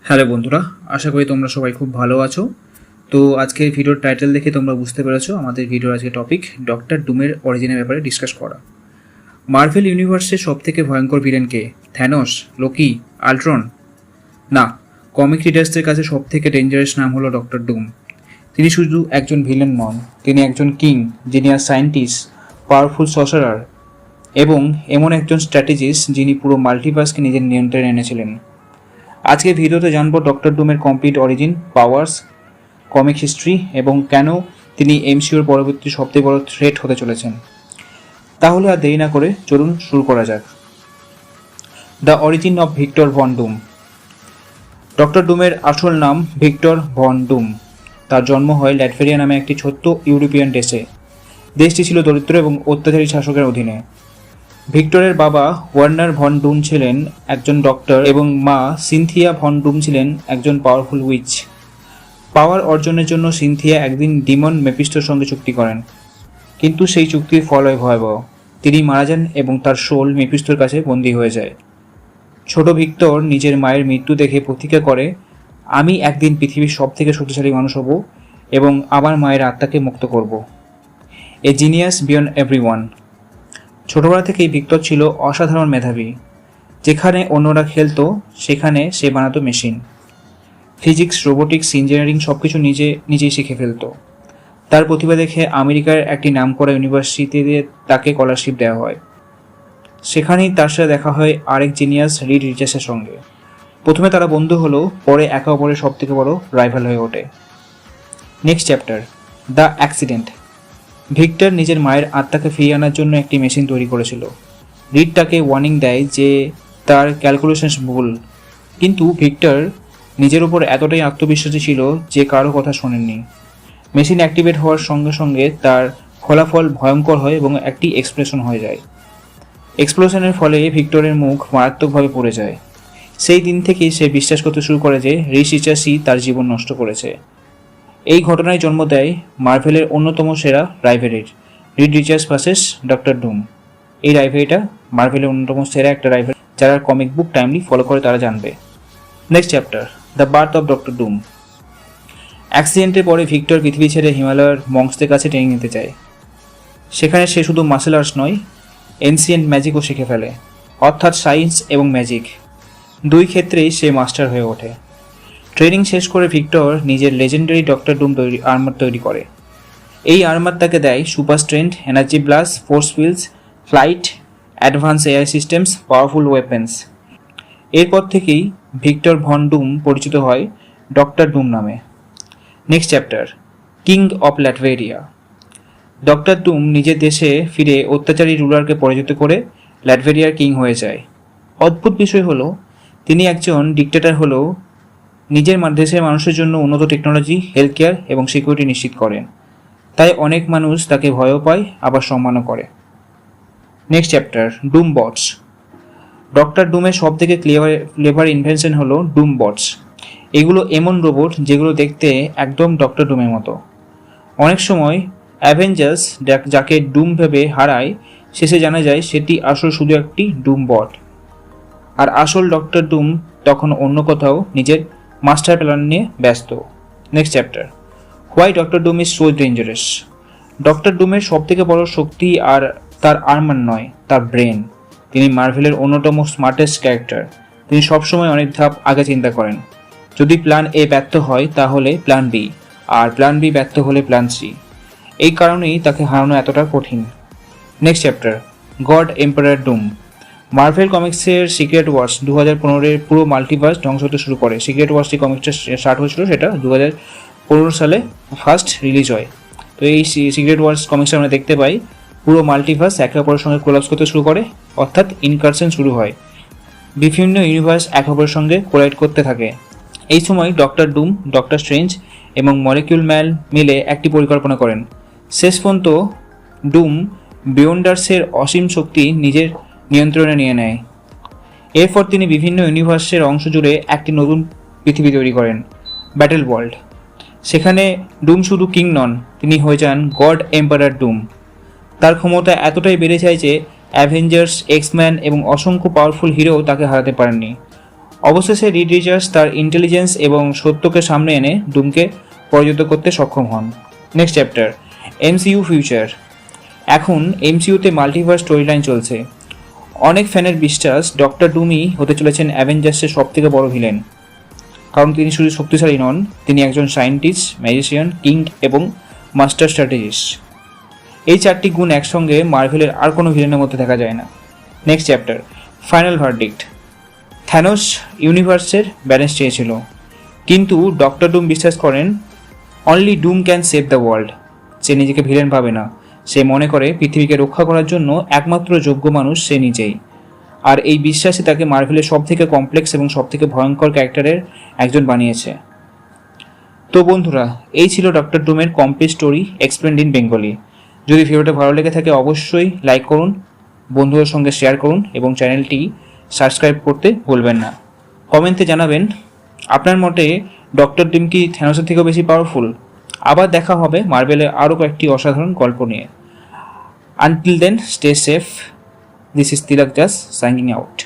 Hello বন্ধুরা, আশা করি তোমরা সবাই খুব ভালো আছো। তো আজকের ভিডিওর টাইটেল দেখে তোমরা বুঝতে পেরেছো আমাদের ভিডিওর আজকে টপিক ডক্টর ডুমের অরিজিনের ব্যাপারে ডিসকাস করা। মার্ভেল ইউনিভার্সের সবথেকে ভয়ঙ্কর ভিলেন কে? Thanos, Loki, Ultron? না, কমিক রিডার্সদের কাছে সবথেকে ডেঞ্জারাস নাম হলো ডক্টর ডুম। তিনি শুধু একজন ভিলেন নন, তিনি একজন কিং, জিনিয়াস সায়েন্টিস্ট, পাওয়ারফুল সসারার এবং এমন একজন স্ট্র্যাটেজিস্ট যিনি পুরো মাল্টিভার্সকে নিজের নিয়ন্ত্রণে এনেছিলেন। আজকে ভিডিওতে জানবো ডক্টর ডুমের complete origin, powers, comic history এবং কেন তিনি এমসিইউর পরবর্তী সবথেকে বড় থ্রেট হতে চলেছেন। তাহলে আর দেরি না করে চলুন শুরু করা যাক। The origin of Victor von Doom. Doctor ডুমের আসল নাম ভিক্টর ভন ডুম। তার জন্ম হয় ল্যাটভেরিয়া নামে একটি ছোট্ট ইউরোপিয়ান দেশে। দেশটি ছিল দরিদ্র এবং অত্যাচারী শাসকের অধীনে। ভিক্টরের বাবা ওয়ার্নার ভন ডুম ছিলেন একজন ডক্টর এবং মা সিনথিয়া ভন ডুম ছিলেন একজন পাওয়ারফুল উইচ। পাওয়ার অর্জনের জন্য সিনথিয়া একদিন ডিমন মেপিস্টোর সঙ্গে চুক্তি করেন, কিন্তু সেই চুক্তির ফল হয় ভয়াবহ। তিনি মারা যান এবং তার সোল মেপিস্টোর কাছে বন্দী হয়ে যায়। ছোট ভিক্টর নিজের মায়ের মৃত্যু দেখে প্রতিজ্ঞা করে, আমি একদিন পৃথিবীর সবথেকে শক্তিশালী মানুষ হব এবং আমার মায়ের আত্মাকে মুক্ত করব। A genius beyond everyone. ছোটবেলা থেকেই ভিক্টর ছিল অসাধারণ মেধাবী। যেখানে অন্যরা খেলতো সেখানে সে বানাতো মেশিন। ফিজিক্স, রোবোটিক্স, ইঞ্জিনিয়ারিং সবকিছু নিজেই শিখে ফেলতো। তার প্রতিভা দেখে আমেরিকার একটি নামকরা ইউনিভার্সিটিতে তাকে স্কলারশিপ দেওয়া হয়। সেখানেই তার সাথে দেখা হয় আরেক জিনিয়াস রিড রিচার্সের সঙ্গে। প্রথমে তারা বন্ধু হলো, পরে একে অপরের সবথেকে বড় রাইভাল হয়ে ওঠে। Next chapter, the accident. Victor নিজের মায়ের আত্মাকে ফিরিয়ে আনার জন্য একটি মেশিন তৈরি করেছিল। রিড তাকে ওয়ার্নিং দেয় যে তার ক্যালকুলেশনস ভুল, কিন্তু ভিক্টর নিজের উপর এতটাই আত্মবিশ্বাসী ছিল যে কারো কথা শোনেননি। মেশিন অ্যাক্টিভেট হওয়ার সঙ্গে সঙ্গে তার ফলাফল ভয়ঙ্কর হয় এবং একটি এক্সপ্লোশন হয়ে যায়। এক্সপ্লোশনের ফলে ভিক্টরের মুখ মারাত্মকভাবে পড়ে যায়। সেই দিন থেকেই সে বিশ্বাস করতে শুরু করে যে রিড রিচার্সই তার জীবন নষ্ট করেছে। এই ঘটনায় জন্ম দেয় মার্ভেলের অন্যতম সেরা রাইভেলি, রিড রিচার্স ভার্সেস ডক্টর ডুম। এই রাইভেলিটা মার্ভেলের অন্যতম সেরা একটা রাইভেলি, যারা কমিক বুক টাইমলি ফলো করে তারা জানবে। Next chapter, the birth of doctor Doom. অ্যাক্সিডেন্টের পরে ভিক্টর পৃথিবী ছেড়ে হিমালয়ের মঙ্কসদের কাছে ট্রেনিং নিতে চায়। সেখানে সে শুধু মার্শাল আর্টস নয়, এনসিয়েন্ট ম্যাজিকও শিখে ফেলে, অর্থাৎ সায়েন্স এবং ম্যাজিক দুই ক্ষেত্রেই সে মাস্টার হয়ে ওঠে। ট্রেনিং শেষ করে ভিক্টর নিজের লেজেন্ডারি ডক্টর ডুম আর্মার তৈরি করে। এই আর্মার তাকে দেয় super strength, energy blast, force fields, flight, advance AI systems, powerful weapons. এরপর থেকেই ভিক্টর ভন ডুম পরিচিত হয় ডক্টর ডুম নামে। Next chapter, king of Latveria. Doctor Doom নিজের দেশে ফিরে অত্যাচারী রুলারকে পরাজিত করে ল্যাটভেরিয়ার কিং হয়ে যায়। অদ্ভুত বিষয় হলো, তিনি একজন ডিক্টেটর হলেও নিজের দেশের মানুষের জন্য উন্নত টেকনোলজি, হেলথ কেয়ার এবং সিকিউরিটি নিশ্চিত করেন। তাই অনেক মানুষ তাকে ভয়ও পায়, আবার সম্মানও করে। Next chapter, Doom bots. Doctor ডুমের সবথেকে ক্লেভার ইনভেনশন হলো ডুম বটস। এগুলো এমন রোবট যেগুলো দেখতে একদম ডক্টর ডুমের মতো। অনেক সময় অ্যাভেঞ্জার্স যাকে ডুম ভেবে হারায়, শেষে জানা যায় সেটি আসল শুধু একটি ডুম বট, আর আসল ডক্টর ডুম তখন অন্য কোথাও নিজের মাস্টার প্ল্যান নিয়ে ব্যস্ত। Next chapter, why doctor Doom is so dangerous. Doctor ডুমের সবথেকে বড় শক্তি আর তার আর্মার নয়, তার ব্রেন। তিনি মার্ভেলের অন্যতম স্মার্টেস্ট ক্যারেক্টার। তিনি সবসময় অনেক ধাপ আগে চিন্তা করেন। যদি প্ল্যান এ ব্যর্থ হয় তাহলে প্ল্যান বি, আর প্ল্যান বি ব্যর্থ হলে প্ল্যান সি। এই কারণেই তাকে হারানো এতটা কঠিন। Next chapter, god emperor Doom. Marvel কমিক্সের সিক্রেট ওয়ার্স 2015-এর পুরো মাল্টিভার্স ধ্বংস হতে শুরু করে। সিক্রেট ওয়ার্স যে কমিক্সটা স্টার্ট হয়েছিল সেটা 2015 সালে ফার্স্ট রিলিজ হয়। তো এই সিক্রেট ওয়ার্স কমিক্সটা আমরা দেখতে পাই পুরো মাল্টিভার্স একে অপরের সঙ্গে কোলাপস করতে শুরু করে, অর্থাৎ ইনকারশন শুরু হয়। বিভিন্ন ইউনিভার্স একে অপরের সঙ্গে কোলাইড করতে থাকে। এই সময় ডক্টর ডুম, ডক্টর স্ট্রেঞ্জ এবং মলিকিউল ম্যান মিলে একটি পরিকল্পনা করেন। শেষ পর্যন্ত ডুম বিয়ন্ডার্সের অসীম শক্তি নিজের নিয়ন্ত্রণে নিয়ে নেয়। এরপর তিনি বিভিন্ন ইউনিভার্সের অংশ জুড়ে একটি নতুন পৃথিবী তৈরি করেন, ব্যাটেল ওয়ার্ল্ড। সেখানে ডুম শুধু কিং নন, তিনি হয়ে যান গড এম্পারার ডুম। তার ক্ষমতা এতটাই বেড়ে যায় যে অ্যাভেঞ্জার্স, এক্সম্যান এবং অসংখ্য পাওয়ারফুল হিরো তাকে হারাতে পারেননি। অবশেষে রিড রিচার্ডস তার ইন্টেলিজেন্স এবং সত্যকে সামনে এনে ডুমকে পরাজিত করতে সক্ষম হন। Next chapter, MCU future. এখন এমসিইউতে মাল্টিভার্স স্টোরি লাইন চলছে। অনেক ফ্যানের বিশ্বাস ডক্টর ডুমই হতে চলেছেন অ্যাভেঞ্জার্সের সবথেকে বড় ভিলেন, কারণ তিনি শুধু শক্তিশালী নন, তিনি একজন সায়েন্টিস্ট, ম্যাজিশিয়ান, কিং এবং মাস্টার স্ট্র্যাটেজিস্ট। এই চারটি গুণ একসঙ্গে মার্ভেলের আর কোনো ভিলেনের মধ্যে দেখা যায় না। Next chapter, final verdict. Thanos ইউনিভার্সের ব্যালেন্স চেয়েছিল, কিন্তু ডক্টর ডুম বিশ্বাস করেন only Doom can save the world. সে নিজেকে ভিলেন ভাবে না, সে মনে করে পৃথিবীকে রক্ষা করার জন্য একমাত্র যোগ্য মানুষ সে নিজেই। আর এই বিশ্বাসই তাকে মার্ভেলের সবথেকে কমপ্লেক্স এবং সবথেকে ভয়ঙ্কর ক্যারেক্টারের একজন বানিয়েছে। তো বন্ধুরা, এই ছিল ডক্টর ডুমের complete story explained in Bengali. যদি ভিডিওটা ভালো লেগে থাকে অবশ্যই লাইক করুন, বন্ধুদের সঙ্গে শেয়ার করুন এবং চ্যানেলটি সাবস্ক্রাইব করতে ভুলবেন না। কমেন্টে জানাবেন আপনার মতে ডক্টর ডুম কি থ্যানোসের থেকেও বেশি পাওয়ারফুল। আবার দেখা হবে মার্ভেলের আরও কয়েকটি অসাধারণ গল্প নিয়ে। Until then, stay safe. This is Tilak Das signing out.